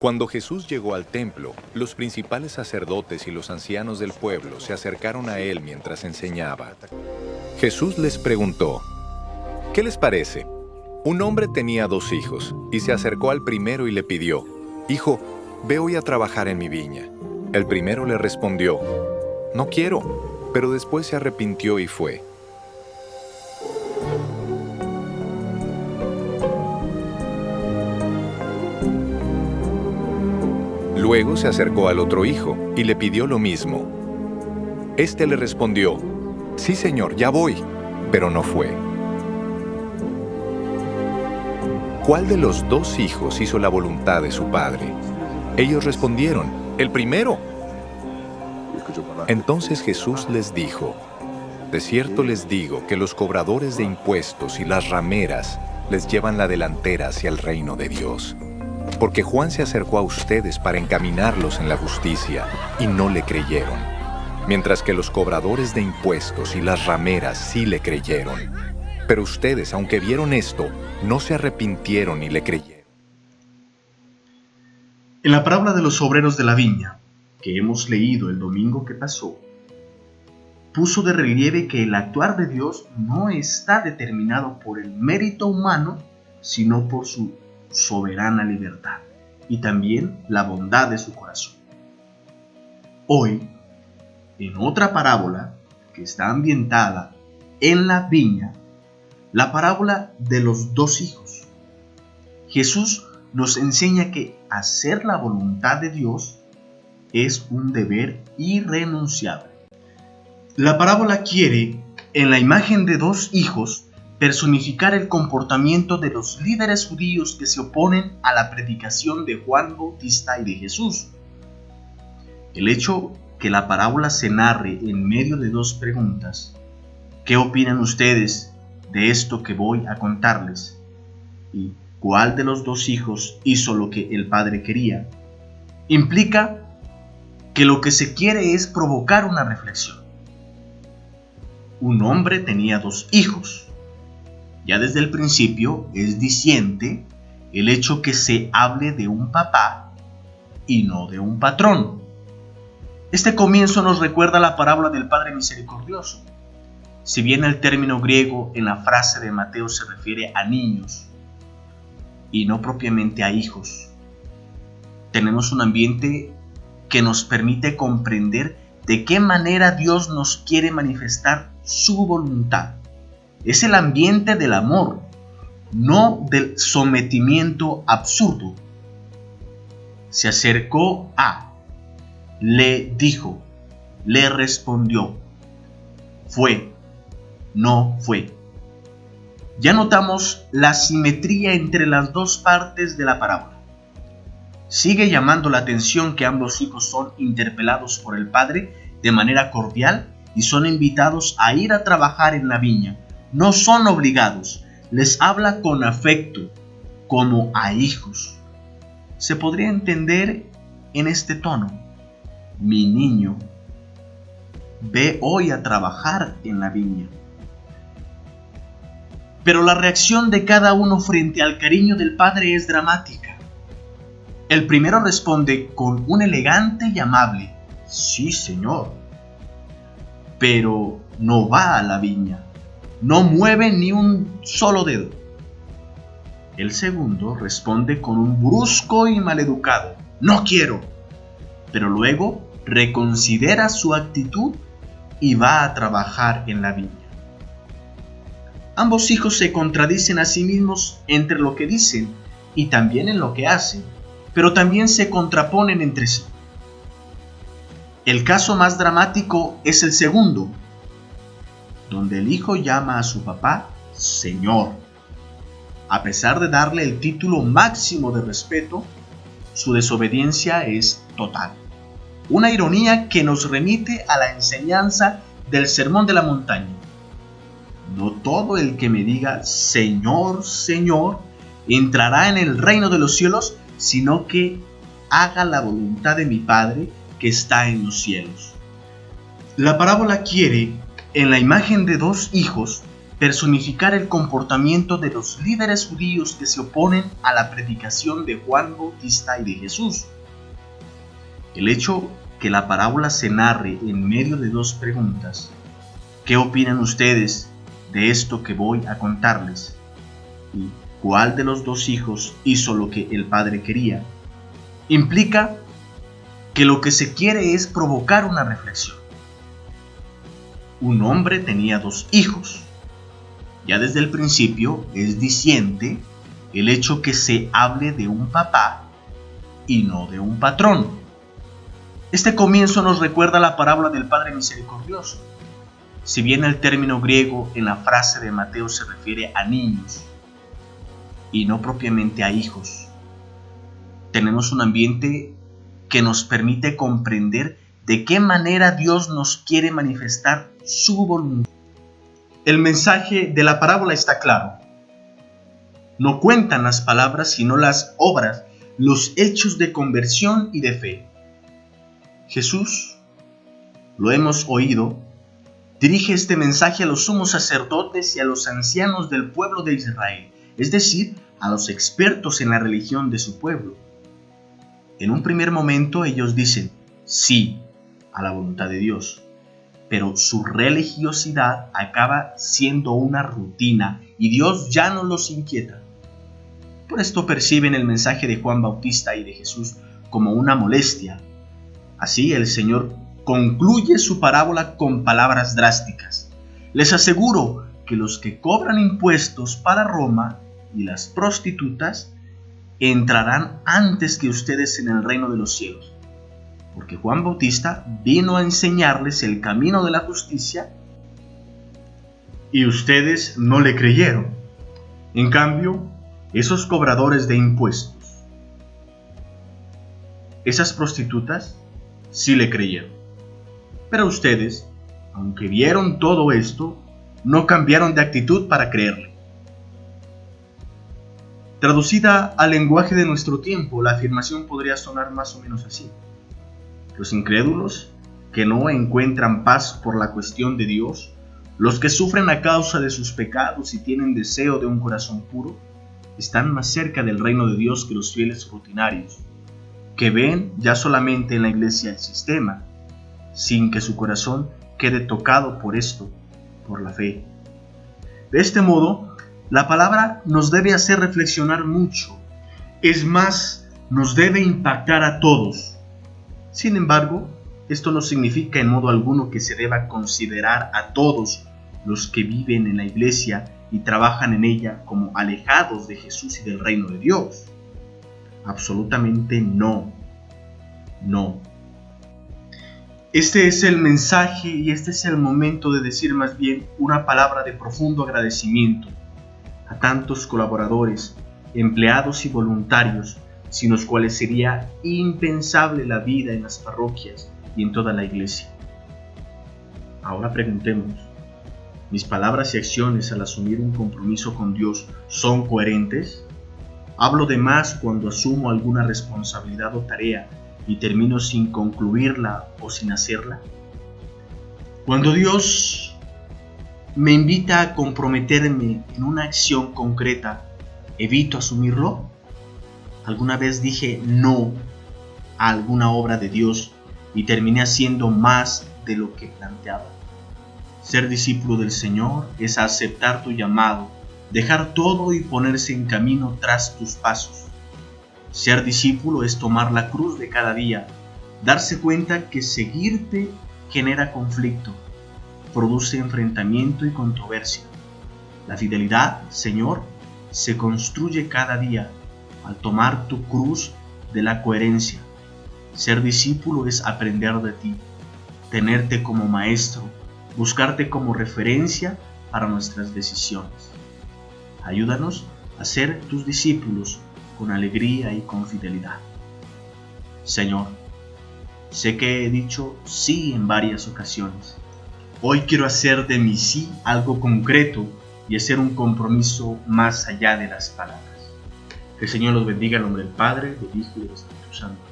Cuando Jesús llegó al templo, los principales sacerdotes y los ancianos del pueblo se acercaron a él mientras enseñaba. Jesús les preguntó, ¿qué les parece? Un hombre tenía 2 hijos y se acercó al primero y le pidió, «Hijo, ve hoy a trabajar en mi viña». El primero le respondió, «No quiero», pero después se arrepintió y fue. Luego se acercó al otro hijo y le pidió lo mismo. Este le respondió, «Sí, señor, ya voy», pero no fue. ¿Cuál de los 2 hijos hizo la voluntad de su padre? Ellos respondieron, «El primero». Entonces Jesús les dijo, «De cierto les digo que los cobradores de impuestos y las rameras les llevan la delantera hacia el reino de Dios. Porque Juan se acercó a ustedes para encaminarlos en la justicia y no le creyeron, mientras que los cobradores de impuestos y las rameras sí le creyeron. Pero ustedes, aunque vieron esto, no se arrepintieron ni le creyeron». En la parábola de los obreros de la viña, que hemos leído el domingo que pasó, puso de relieve que el actuar de Dios no está determinado por el mérito humano, sino por su soberana libertad y también la bondad de su corazón. Hoy, en otra parábola que está ambientada en la viña, la parábola de los 2 hijos, Jesús nos enseña que hacer la voluntad de Dios es un deber irrenunciable. La parábola quiere, en la imagen de 2 hijos, personificar el comportamiento de los líderes judíos que se oponen a la predicación de Juan Bautista y de Jesús. El hecho que la parábola se narre en medio de 2 preguntas, ¿qué opinan ustedes de esto que voy a contarles? ¿Y cuál de los 2 hijos hizo lo que el padre quería? Implica que lo que se quiere es provocar una reflexión. Un hombre tenía 2 hijos. Ya desde el principio es diciente el hecho que se hable de un papá y no de un patrón. Este comienzo nos recuerda la parábola del Padre Misericordioso. Si bien el término griego en la frase de Mateo se refiere a niños y no propiamente a hijos, tenemos un ambiente que nos permite comprender de qué manera Dios nos quiere manifestar su voluntad. Es el ambiente del amor, no del sometimiento absurdo. Se acercó a, le dijo, le respondió, fue, no fue. Ya notamos la simetría entre las 2 partes de la parábola. Sigue llamando la atención que ambos hijos son interpelados por el padre de manera cordial y son invitados a ir a trabajar en la viña. No son obligados, les habla con afecto, como a hijos. Se podría entender en este tono: mi niño, ve hoy a trabajar en la viña. Pero la reacción de cada uno frente al cariño del padre es dramática. El primero responde con un elegante y amable «Sí, señor», pero no va a la viña, no mueve ni un solo dedo. El segundo responde con un brusco y maleducado «No quiero», pero luego reconsidera su actitud y va a trabajar en la viña. Ambos hijos se contradicen a sí mismos entre lo que dicen y también en lo que hacen, pero también se contraponen entre sí. El caso más dramático es el segundo, donde el hijo llama a su papá Señor. A pesar de darle el título máximo de respeto, su desobediencia es total. Una ironía que nos remite a la enseñanza del Sermón de la Montaña. No todo el que me diga Señor, Señor, entrará en el reino de los cielos, sino que haga la voluntad de mi Padre que está en los cielos. La parábola quiere, en la imagen de 2 hijos, personificar el comportamiento de los líderes judíos que se oponen a la predicación de Juan Bautista y de Jesús. El hecho que la parábola se narre en medio de dos preguntas, ¿qué opinan ustedes de esto que voy a contarles? ¿Y cuál de los dos hijos hizo lo que el padre quería? Implica que lo que se quiere es provocar una reflexión. Un hombre tenía dos hijos. Ya desde el principio es diciente el hecho que se hable de un papá y no de un patrón. Este comienzo nos recuerda la parábola del Padre Misericordioso. Si bien el término griego en la frase de Mateo se refiere a niños y no propiamente a hijos, tenemos un ambiente que nos permite comprender de qué manera Dios nos quiere manifestar su voluntad. El mensaje de la parábola está claro. No cuentan las palabras sino las obras, los hechos de conversión y de fe. Jesús, lo hemos oído, dirige este mensaje a los sumos sacerdotes y a los ancianos del pueblo de Israel, es decir, a los expertos en la religión de su pueblo. En un primer momento ellos dicen sí a la voluntad de Dios, pero su religiosidad acaba siendo una rutina y Dios ya no los inquieta. Por esto perciben el mensaje de Juan Bautista y de Jesús como una molestia. Así el Señor concluye su parábola con palabras drásticas. Les aseguro que los que cobran impuestos para Roma y las prostitutas entrarán antes que ustedes en el reino de los cielos. Porque Juan Bautista vino a enseñarles el camino de la justicia y ustedes no le creyeron. En cambio, esos cobradores de impuestos, esas prostitutas, sí le creyeron. Pero ustedes, aunque vieron todo esto, no cambiaron de actitud para creerle. Traducida al lenguaje de nuestro tiempo, la afirmación podría sonar más o menos así. Los incrédulos, que no encuentran paz por la cuestión de Dios, los que sufren a causa de sus pecados y tienen deseo de un corazón puro, están más cerca del reino de Dios que los fieles rutinarios, que ven ya solamente en la iglesia el sistema, sin que su corazón quede tocado por esto, por la fe. De este modo, la palabra nos debe hacer reflexionar mucho, es más, nos debe impactar a todos. Sin embargo, esto no significa en modo alguno que se deba considerar a todos los que viven en la iglesia y trabajan en ella como alejados de Jesús y del reino de Dios. Absolutamente no. No. Este es el mensaje y este es el momento de decir más bien una palabra de profundo agradecimiento a tantos colaboradores, empleados y voluntarios, sin los cuales sería impensable la vida en las parroquias y en toda la iglesia. Ahora preguntemos, ¿mis palabras y acciones al asumir un compromiso con Dios son coherentes? ¿Hablo de más cuando asumo alguna responsabilidad o tarea y termino sin concluirla o sin hacerla? Cuando Dios me invita a comprometerme en una acción concreta, ¿evito asumirlo? ¿Alguna vez dije no a alguna obra de Dios y terminé haciendo más de lo que planteaba? Ser discípulo del Señor es aceptar tu llamado, dejar todo y ponerse en camino tras tus pasos. Ser discípulo es tomar la cruz de cada día, darse cuenta que seguirte genera conflicto, produce enfrentamiento y controversia. La fidelidad, Señor, se construye cada día al tomar tu cruz de la coherencia. Ser discípulo es aprender de ti, tenerte como maestro, buscarte como referencia para nuestras decisiones. Ayúdanos a ser tus discípulos con alegría y con fidelidad. Señor, sé que he dicho sí en varias ocasiones. Hoy quiero hacer de mi sí algo concreto y hacer un compromiso más allá de las palabras. Que el Señor los bendiga en nombre del Padre, del Hijo y del Espíritu Santo.